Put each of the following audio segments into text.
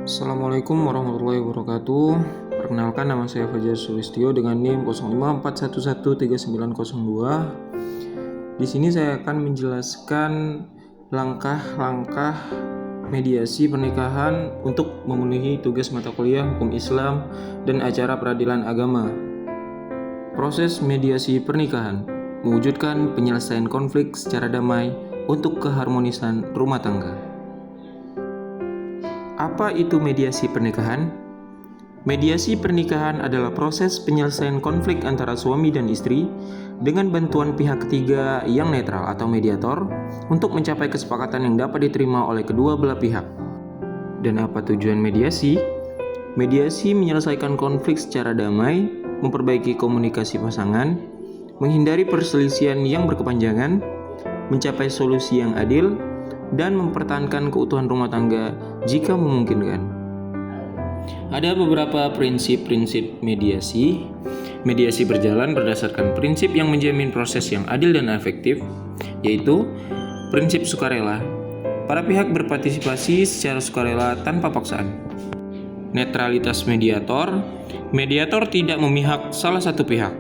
Assalamualaikum warahmatullahi wabarakatuh. Perkenalkan, nama saya Fajar Sulistyo dengan NIM 0541133902. Di sini saya akan menjelaskan langkah-langkah mediasi pernikahan untuk memenuhi tugas mata kuliah Hukum Islam dan acara peradilan agama. Proses mediasi pernikahan mewujudkan penyelesaian konflik secara damai untuk keharmonisan rumah tangga. Apa itu mediasi pernikahan? Mediasi pernikahan adalah proses penyelesaian konflik antara suami dan istri dengan bantuan pihak ketiga yang netral atau mediator untuk mencapai kesepakatan yang dapat diterima oleh kedua belah pihak. Dan apa tujuan mediasi? Mediasi menyelesaikan konflik secara damai, memperbaiki komunikasi pasangan, menghindari perselisihan yang berkepanjangan, mencapai solusi yang adil, dan mempertahankan keutuhan rumah tangga jika memungkinkan. Ada beberapa prinsip-prinsip mediasi. Mediasi berjalan berdasarkan prinsip yang menjamin proses yang adil dan efektif, yaitu prinsip sukarela. Para pihak berpartisipasi secara sukarela tanpa paksaan. Netralitas mediator. Mediator tidak memihak salah satu pihak.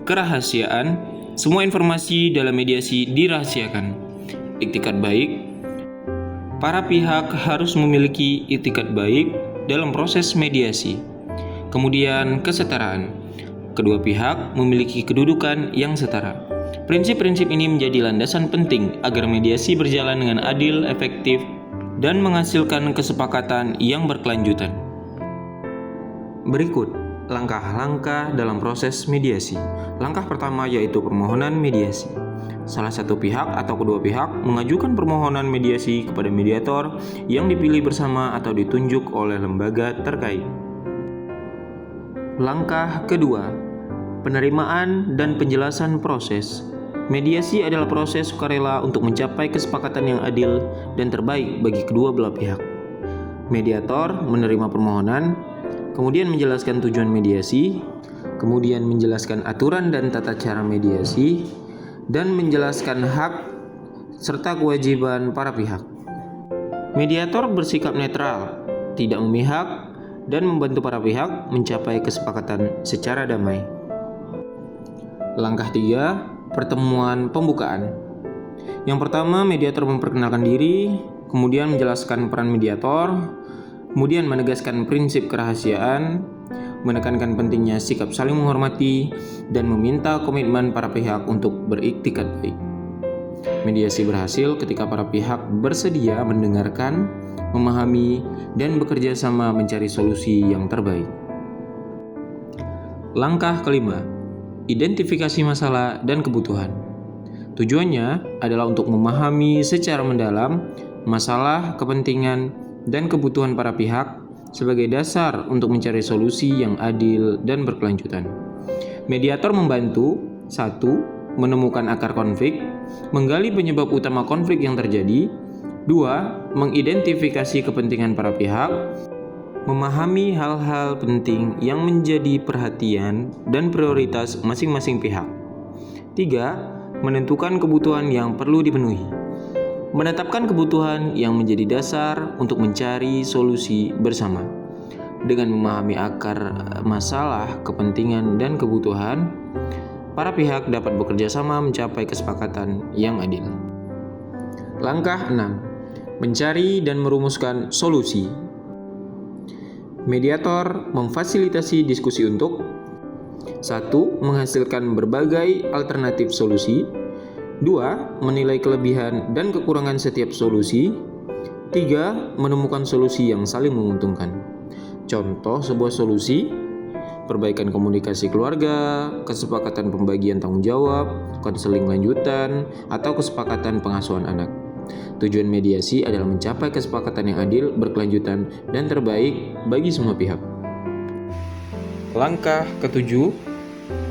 Kerahasiaan. Semua informasi dalam mediasi dirahasiakan. Iktikat baik. Para pihak harus memiliki itikat baik dalam proses mediasi. Kemudian kesetaraan. Kedua pihak memiliki kedudukan yang setara. Prinsip-prinsip ini menjadi landasan penting agar mediasi berjalan dengan adil, efektif, dan menghasilkan kesepakatan yang berkelanjutan. Berikut langkah-langkah dalam proses mediasi. Langkah pertama yaitu permohonan mediasi. Salah satu pihak atau kedua pihak mengajukan permohonan mediasi kepada mediator yang dipilih bersama atau ditunjuk oleh lembaga terkait. Langkah kedua, penerimaan dan penjelasan proses. Mediasi adalah proses sukarela untuk mencapai kesepakatan yang adil dan terbaik bagi kedua belah pihak. Mediator menerima permohonan, kemudian menjelaskan tujuan mediasi, kemudian menjelaskan aturan dan tata cara mediasi, dan menjelaskan hak serta kewajiban para pihak. Mediator bersikap netral, tidak memihak, dan membantu para pihak mencapai kesepakatan secara damai. Langkah 3, pertemuan pembukaan. Yang pertama, mediator memperkenalkan diri, kemudian menjelaskan peran mediator, kemudian menegaskan prinsip kerahasiaan, menekankan pentingnya sikap saling menghormati, dan meminta komitmen para pihak untuk beriktikat baik. Mediasi berhasil ketika para pihak bersedia mendengarkan, memahami, dan bekerja sama mencari solusi yang terbaik. Langkah kelima, identifikasi masalah dan kebutuhan. Tujuannya adalah untuk memahami secara mendalam masalah, kepentingan, dan kebutuhan para pihak sebagai dasar untuk mencari solusi yang adil dan berkelanjutan. Mediator membantu 1. Menemukan akar konflik, menggali penyebab utama konflik yang terjadi. 2. Mengidentifikasi kepentingan para pihak, memahami hal-hal penting yang menjadi perhatian dan prioritas masing-masing pihak. 3. Menentukan kebutuhan yang perlu dipenuhi. Menetapkan kebutuhan yang menjadi dasar untuk mencari solusi bersama. Dengan memahami akar masalah, kepentingan, dan kebutuhan, para pihak dapat bekerja sama mencapai kesepakatan yang adil. Langkah 6. Mencari dan merumuskan solusi. Mediator memfasilitasi diskusi untuk 1. Menghasilkan berbagai alternatif solusi. 2. Menilai kelebihan dan kekurangan setiap solusi. 3. Menemukan solusi yang saling menguntungkan. Contoh sebuah solusi: perbaikan komunikasi keluarga, kesepakatan pembagian tanggung jawab, konseling lanjutan, atau kesepakatan pengasuhan anak. Tujuan mediasi adalah mencapai kesepakatan yang adil, berkelanjutan, dan terbaik bagi semua pihak. Langkah ketujuh,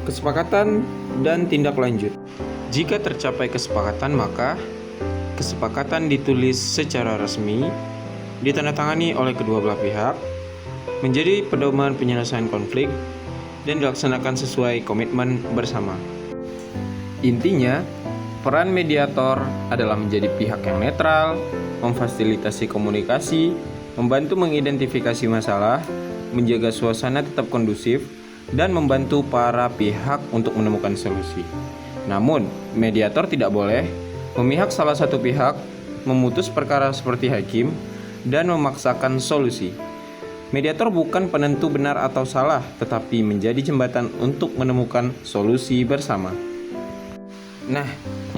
kesepakatan dan tindak lanjut. Jika tercapai kesepakatan, maka kesepakatan ditulis secara resmi, ditandatangani oleh kedua belah pihak, menjadi pedoman penyelesaian konflik, dan dilaksanakan sesuai komitmen bersama. Intinya, peran mediator adalah menjadi pihak yang netral, memfasilitasi komunikasi, membantu mengidentifikasi masalah, menjaga suasana tetap kondusif, dan membantu para pihak untuk menemukan solusi. Namun, mediator tidak boleh memihak salah satu pihak, memutus perkara seperti hakim, dan memaksakan solusi. Mediator bukan penentu benar atau salah, tetapi menjadi jembatan untuk menemukan solusi bersama. Nah,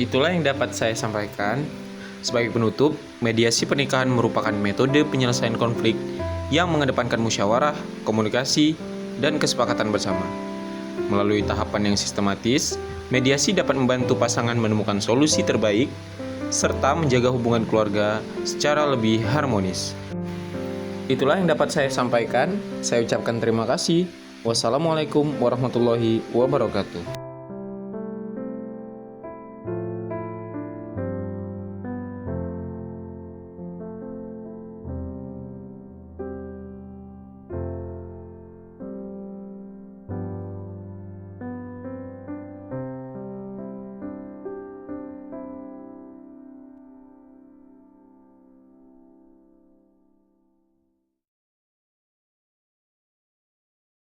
itulah yang dapat saya sampaikan. Sebagai penutup, mediasi pernikahan merupakan metode penyelesaian konflik yang mengedepankan musyawarah, komunikasi, dan kesepakatan bersama. Melalui tahapan yang sistematis, mediasi dapat membantu pasangan menemukan solusi terbaik serta menjaga hubungan keluarga secara lebih harmonis. Itulah yang dapat saya sampaikan. Saya ucapkan terima kasih. Wassalamualaikum warahmatullahi wabarakatuh.